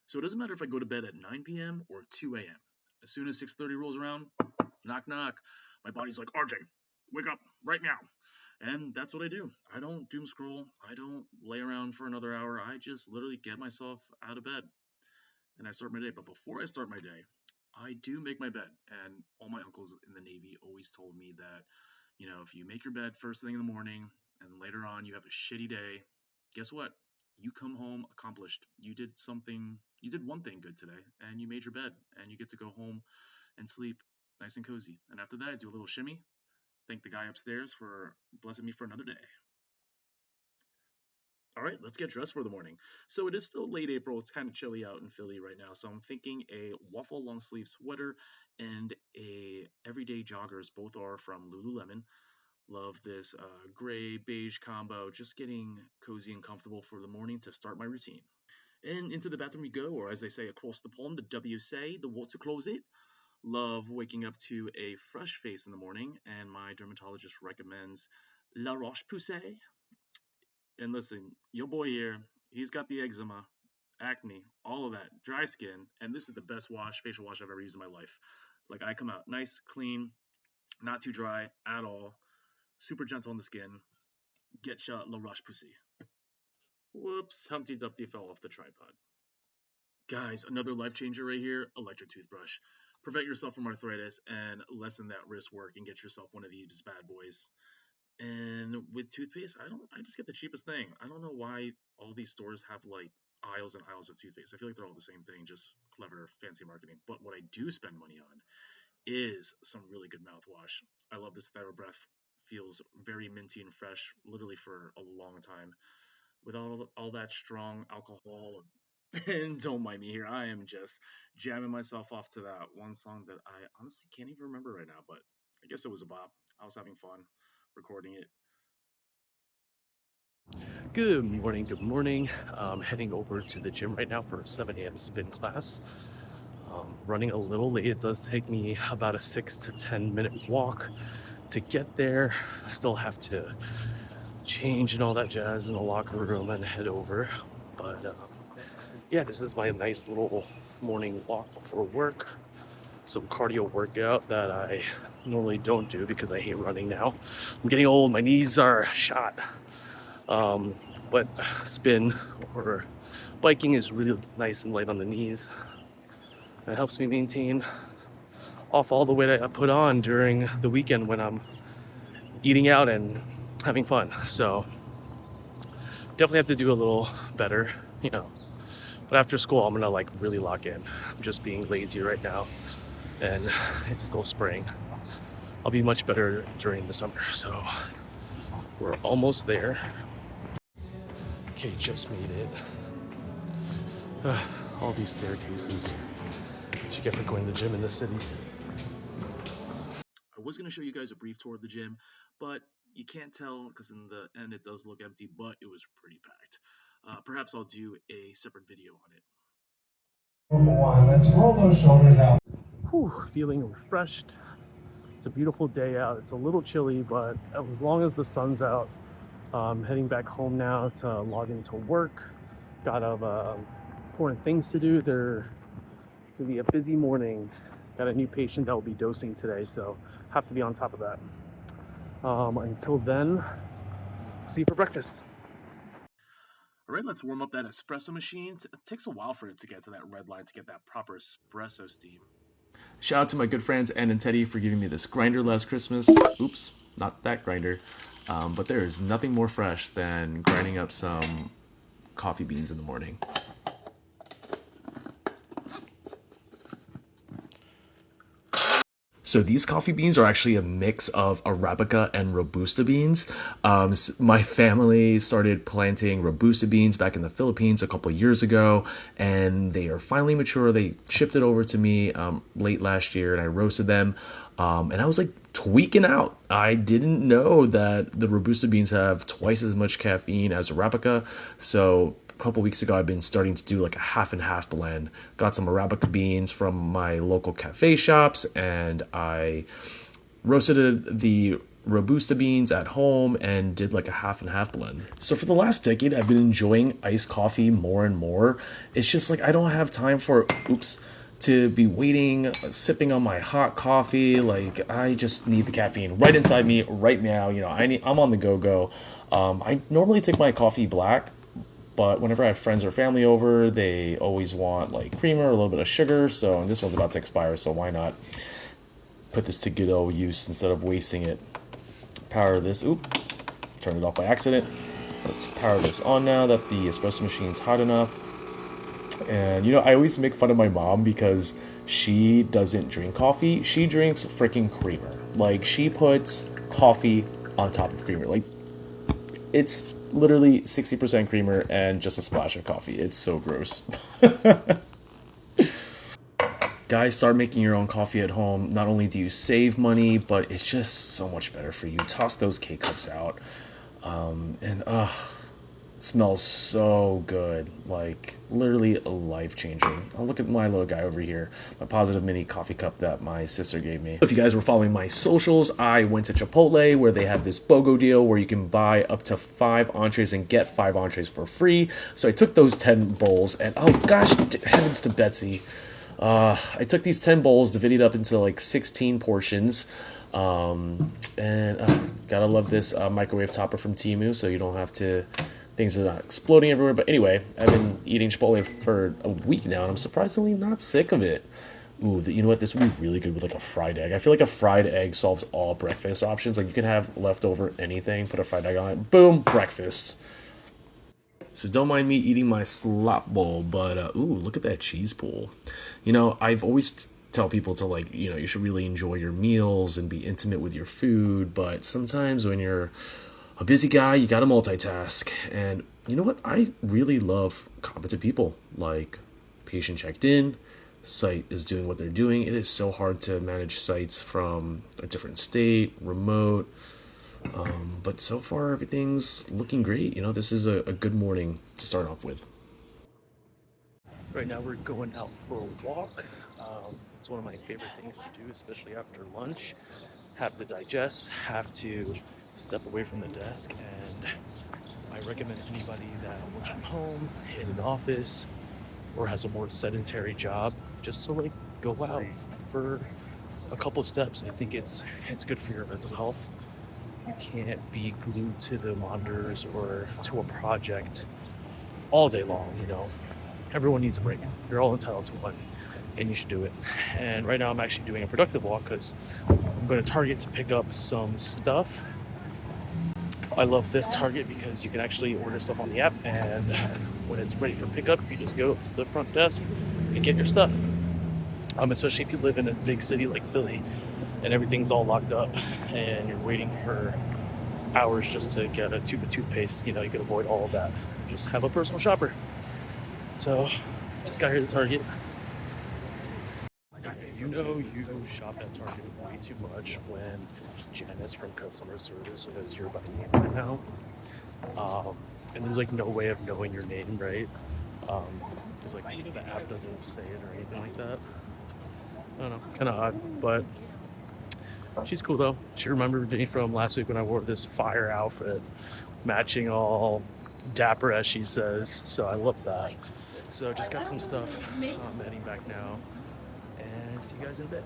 So it doesn't matter if I go to bed at 9 p.m. or 2 a.m. As soon as 6:30 rolls around, knock knock, my body's like, RJ, wake up right now. And that's what I do. I don't doom scroll. I don't lay around for another hour. I just literally get myself out of bed and I start my day. But before I start my day, I do make my bed. And all my uncles in the Navy always told me that, if you make your bed first thing in the morning and later on you have a shitty day, guess what? You come home accomplished. You did one thing good today, and you made your bed, and you get to go home and sleep nice and cozy. And after that, I do a little shimmy, thank the guy upstairs for blessing me for another day. All right, let's get dressed for the morning. So it is still late April. It's kind of chilly out in Philly right now. So I'm thinking a waffle long sleeve sweater and a everyday joggers. Both are from Lululemon. Love this gray beige combo. Just getting cozy and comfortable for the morning to start my routine. And into the bathroom we go, or as they say across the pond, the WC, the water closet. Love waking up to a fresh face in the morning, and my dermatologist recommends La Roche Posay. And listen, your boy here, he's got the eczema, acne, all of that, dry skin, and this is the best facial wash I've ever used in my life. Like I come out nice, clean, not too dry at all, super gentle on the skin. Get ya La Roche Posay. Whoops, Humpty Dumpty fell off the tripod. Guys, another life changer right here, electric toothbrush. Prevent yourself from arthritis and lessen that wrist work and get yourself one of these bad boys. And with toothpaste, I just get the cheapest thing. I don't know why all these stores have like aisles and aisles of toothpaste. I feel like they're all the same thing, just clever, fancy marketing. But what I do spend money on is some really good mouthwash. I love this TheraBreath. Feels very minty and fresh, literally for a long time, without all that strong alcohol. And don't mind me here. I am just jamming myself off to that one song that I honestly can't even remember right now, but I guess it was a bop. I was having fun recording it. Good morning, good morning. Heading over to the gym right now for a 7 a.m. spin class. Running a little late. It does take me about a 6 to 10 minute walk to get there. I still have to change and all that jazz in the locker room and head over. But yeah, this is my nice little morning walk before work. Some cardio workout that I normally don't do because I hate running now. I'm getting old, my knees are shot. Um, but spin or biking is really nice and light on the knees. It helps me maintain off all the weight I put on during the weekend when I'm eating out and having fun. So definitely have to do a little better, you know. But after school, I'm gonna like really lock in. I'm just being lazy right now, and it's still spring. I'll be much better during the summer. So we're almost there. Okay, just made it. All these staircases that you get for going to the gym in the city. I was going to show you guys a brief tour of the gym, but you can't tell because in the end it does look empty, but it was pretty packed. Perhaps I'll do a separate video on it. Let's roll those shoulders out. Whew, feeling refreshed. It's a beautiful day out. It's a little chilly, but as long as the sun's out, I'm heading back home now to log into work. Got important things to do. It's gonna be a busy morning. Got a new patient that will be dosing today, so have to be on top of that. Until then, see you for breakfast. All right, let's warm up that espresso machine. It takes a while for it to get to that red line to get that proper espresso steam. Shout out to my good friends Ann and Teddy for giving me this grinder last Christmas. Oops, not that grinder. But there is nothing more fresh than grinding up some coffee beans in the morning. So these coffee beans are actually a mix of Arabica and Robusta beans. My family started planting Robusta beans back in the Philippines a couple years ago, and they are finally mature. They shipped it over to me late last year, and I roasted them. And I was like tweaking out. I didn't know that the Robusta beans have twice as much caffeine as Arabica. So a couple weeks ago, I've been starting to do like a half and half blend. Got some Arabica beans from my local cafe shops, and I roasted the Robusta beans at home and did like a half and half blend. So for the last decade, I've been enjoying iced coffee more and more. It's just like I don't have time for, to be waiting, sipping on my hot coffee. Like I just need the caffeine right inside me right now. I'm on the go. I normally take my coffee black, but whenever I have friends or family over, they always want like creamer, a little bit of sugar. So this one's about to expire, so why not put this to good old use instead of wasting it. Power this. Turn it off by accident. Let's power this on now that the espresso machine's hot enough. And I always make fun of my mom because she doesn't drink coffee. She drinks freaking creamer. Like she puts coffee on top of creamer. Like it's literally 60% creamer and just a splash of coffee. It's so gross. Guys, start making your own coffee at home. Not only do you save money, but it's just so much better for you. Toss those K-cups out. And it smells so good. Like literally life-changing. I'll look at my little guy over here, my Positive Mini coffee cup that my sister gave me. If you guys were following my socials, I went to Chipotle where they had this BOGO deal where you can buy up to 5 entrees and get 5 entrees for free. So I took those 10 bowls and oh gosh, heavens to Betsy. I took these 10 bowls, divided up into like 16 portions. And gotta love this microwave topper from Temu, so you don't have to, things are not exploding everywhere. But anyway, I've been eating Chipotle for a week now, and I'm surprisingly not sick of it. Ooh, you know what? This would be really good with like a fried egg. I feel like a fried egg solves all breakfast options. Like you can have leftover anything, put a fried egg on it, boom, breakfast. So don't mind me eating my slop bowl, but ooh, look at that cheese pool. I've always tell people to like, you should really enjoy your meals and be intimate with your food, but sometimes when you're a busy guy, you gotta multitask. And you know what? I really love competent people, like patient checked in, site is doing what they're doing. It is so hard to manage sites from a different state, remote. But so far, everything's looking great. This is a good morning to start off with. Right now we're going out for a walk. It's one of my favorite things to do, especially after lunch. Have to digest, have to step away from the desk, and I recommend anybody that works from home, in an office, or has a more sedentary job, just to like go out for a couple steps. I think it's good for your mental health. You can't be glued to the monitors or to a project all day long. Everyone needs a break. You're all entitled to one, and you should do it. And right now I'm actually doing a productive walk because I'm going to Target to pick up some stuff. I love this Target because you can actually order stuff on the app, and when it's ready for pickup, you just go to the front desk and get your stuff. Especially if you live in a big city like Philly and everything's all locked up and you're waiting for hours just to get a tube of toothpaste, you can avoid all of that. Just have a personal shopper. So, just got here to Target. You shop at Target way too much when Janice from customer service says you're by name right now. And there's like no way of knowing your name, right? Because like the app doesn't say it or anything like that. I don't know, kind of odd, but she's cool though. She remembered me from last week when I wore this fire outfit, matching all dapper as she says. So I love that. So just got some stuff. I'm heading back now, and see you guys in a bit.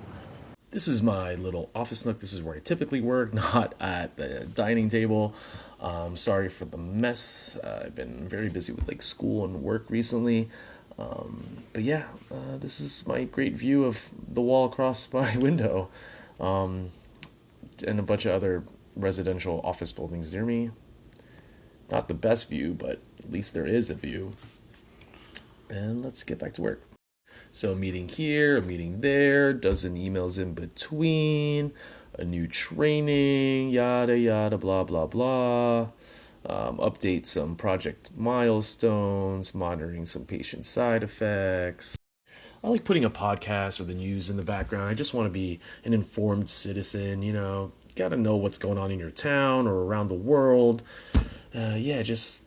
This is my little office nook. This is where I typically work, not at the dining table. Sorry for the mess. I've been very busy with like school and work recently. But yeah, this is my great view of the wall across my window, and a bunch of other residential office buildings near me. Not the best view, but at least there is a view. And let's get back to work. So a meeting here, a meeting there, dozen emails in between, a new training, yada yada, blah blah blah. Update some project milestones, monitoring some patient side effects. I like putting a podcast or the news in the background. I just want to be an informed citizen. You got to know what's going on in your town or around the world. Yeah, just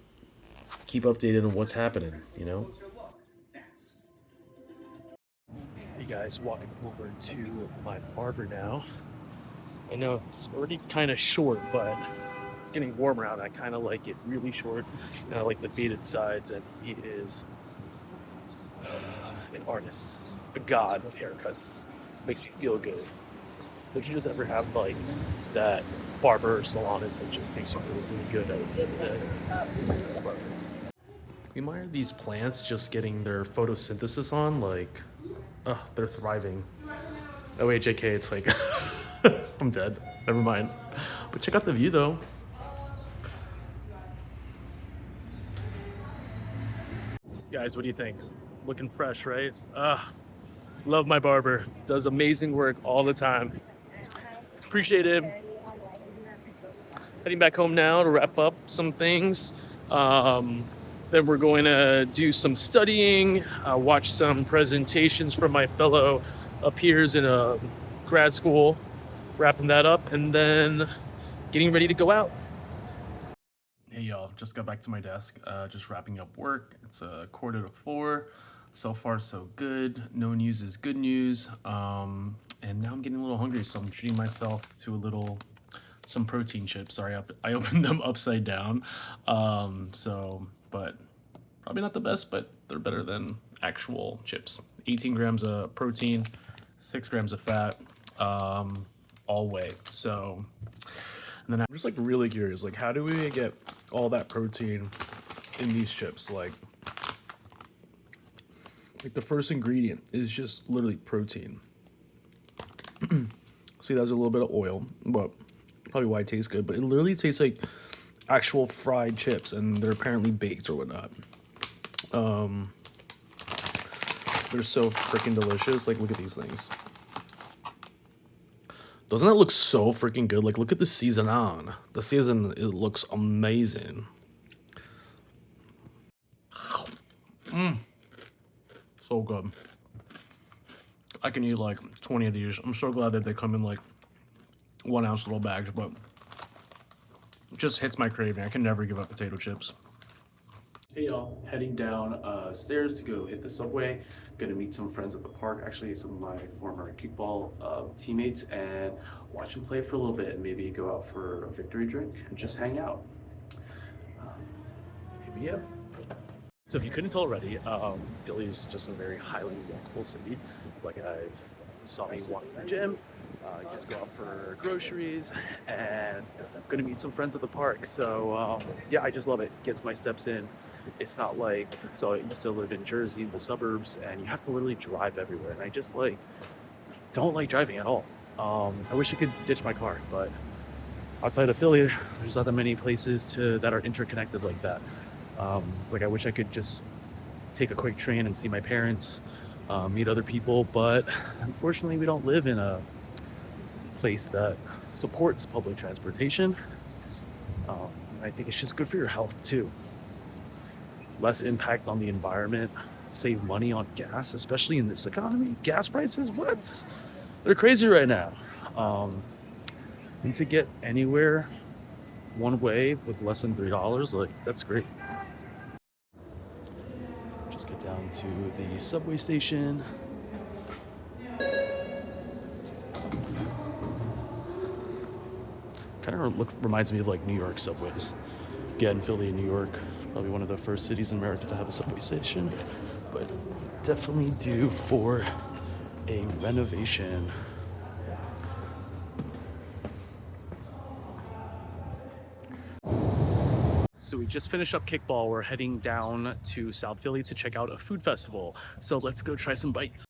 keep updated on what's happening. Hey guys, walking over to my barber now. I know it's already kind of short, but it's getting warmer out. I kind of like it really short, and I like the beaded sides. And he is an artist, a god of haircuts. Makes me feel good. Don't you just ever have like that barber or salonist that just makes you feel really good at the end of the day? We admire these plants just getting their photosynthesis on, like, oh, they're thriving. Oh wait, JK, it's fake. I'm dead. Never mind. But check out the view though. Guys, what do you think? Looking fresh, right? Love my barber. Does amazing work all the time. Appreciate it. Heading back home now to wrap up some things. Then we're going to do some studying, watch some presentations from my fellow peers in a grad school, wrapping that up, and then getting ready to go out. Hey y'all, just got back to my desk, just wrapping up work. It's a 3:45. So far so good. No news is good news. And now I'm getting a little hungry, so I'm treating myself to some protein chips. Sorry, I opened them upside down. But probably not the best, but they're better than actual chips. 18 grams of protein, 6 grams of fat, all whey. So, and then I'm just like really curious, like how do we get all that protein in these chips? Like the first ingredient is just literally protein. See, there's a little bit of oil, but probably why it tastes good, but it literally tastes like actual fried chips, and they're apparently baked or whatnot. They're so freaking delicious. Like, look at these things. Doesn't that look so freaking good? Like, look at the season on. The season, it looks amazing. So good. I can eat like 20 of these. I'm so glad that they come in like 1 ounce little bags, but it just hits my craving. I can never give up potato chips. Hey y'all, heading down stairs to go hit the subway. Gonna meet some friends at the park, actually some of my former kickball teammates, and watch them play for a little bit and maybe go out for a victory drink and just hang out. Maybe, yeah. So if you couldn't tell already, Philly is just a very highly walkable city. Like I saw me walk to the gym, just go out for groceries, and I'm gonna meet some friends at the park. So yeah, I just love it. Gets my steps in. It's not like, so I used to live in Jersey, in the suburbs, and you have to literally drive everywhere. And I just like don't like driving at all. I wish I could ditch my car, but outside of Philly, there's not that many places that are interconnected like that. Like I wish I could just take a quick train and see my parents, meet other people, but unfortunately we don't live in a place that supports public transportation. I think it's just good for your health too. Less impact on the environment, save money on gas, especially in this economy. Gas prices, what? They're crazy right now. And to get anywhere one way with less than $3, like that's great. Just get down to the subway station. Kind of reminds me of like New York subways. Again, Philly and New York, probably one of the first cities in America to have a subway station, but definitely due for a renovation. So we just finished up kickball. We're heading down to South Philly to check out a food festival. So let's go try some bites.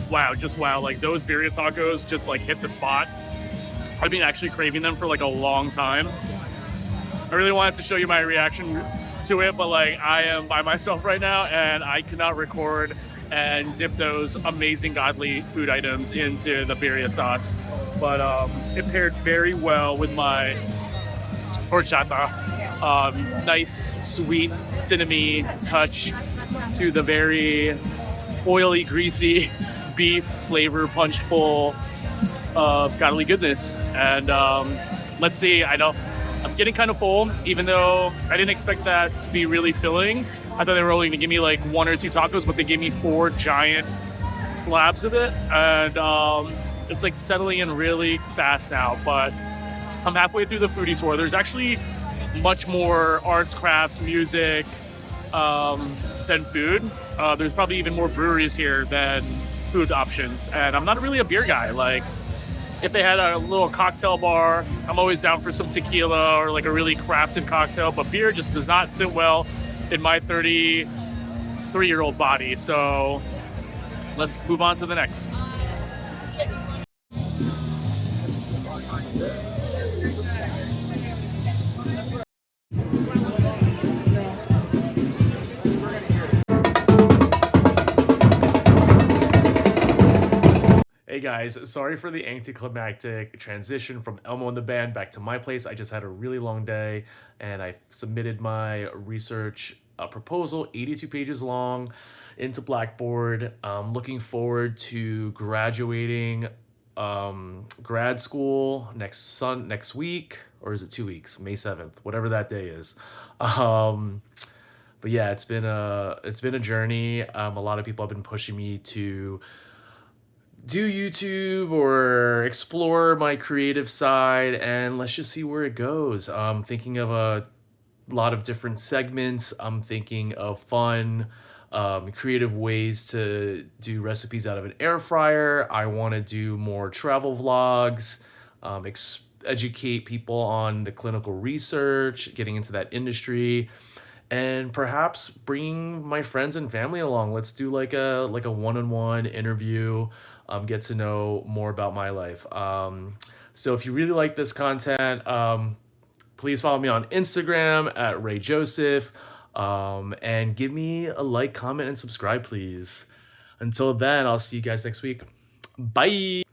Wow, just wow. Like those birria tacos just like hit the spot. I've been actually craving them for like a long time. I really wanted to show you my reaction to it, but like I am by myself right now and I cannot record and dip those amazing godly food items into the birria sauce. But it paired very well with my horchata. Nice, sweet, cinnamony touch to the very oily, greasy beef flavor punch full of godly goodness. And let's see, I know I'm getting kind of full, even though I didn't expect that to be really filling. I thought they were only gonna give me like 1 or 2 tacos, but they gave me 4 giant slabs of it, and it's like settling in really fast now. But I'm halfway through the foodie tour. There's actually much more arts, crafts, music than food. There's probably even more breweries here than food options, and I'm not really a beer guy. Like, if they had a little cocktail bar, I'm always down for some tequila or like a really crafted cocktail, but beer just does not sit well in my 33-year-old body. So let's move on to the next. Hey guys, sorry for the anticlimactic transition from Elmo and the band back to my place. I just had a really long day and I submitted my research proposal, 82 pages long, into Blackboard. Looking forward to graduating grad school next week, or is it 2 weeks? May 7th, whatever that day is. But yeah, it's been a journey. A lot of people have been pushing me to do YouTube or explore my creative side, and let's just see where it goes. I'm thinking of a lot of different segments. I'm thinking of fun, creative ways to do recipes out of an air fryer. I want to do more travel vlogs, educate people on the clinical research, getting into that industry, and perhaps bringing my friends and family along. Let's do like a one-on-one interview, get to know more about my life. So if you really like this content, please follow me on Instagram at Ray Joseph, and give me a like, comment, and subscribe, please. Until then, I'll see you guys next week. Bye.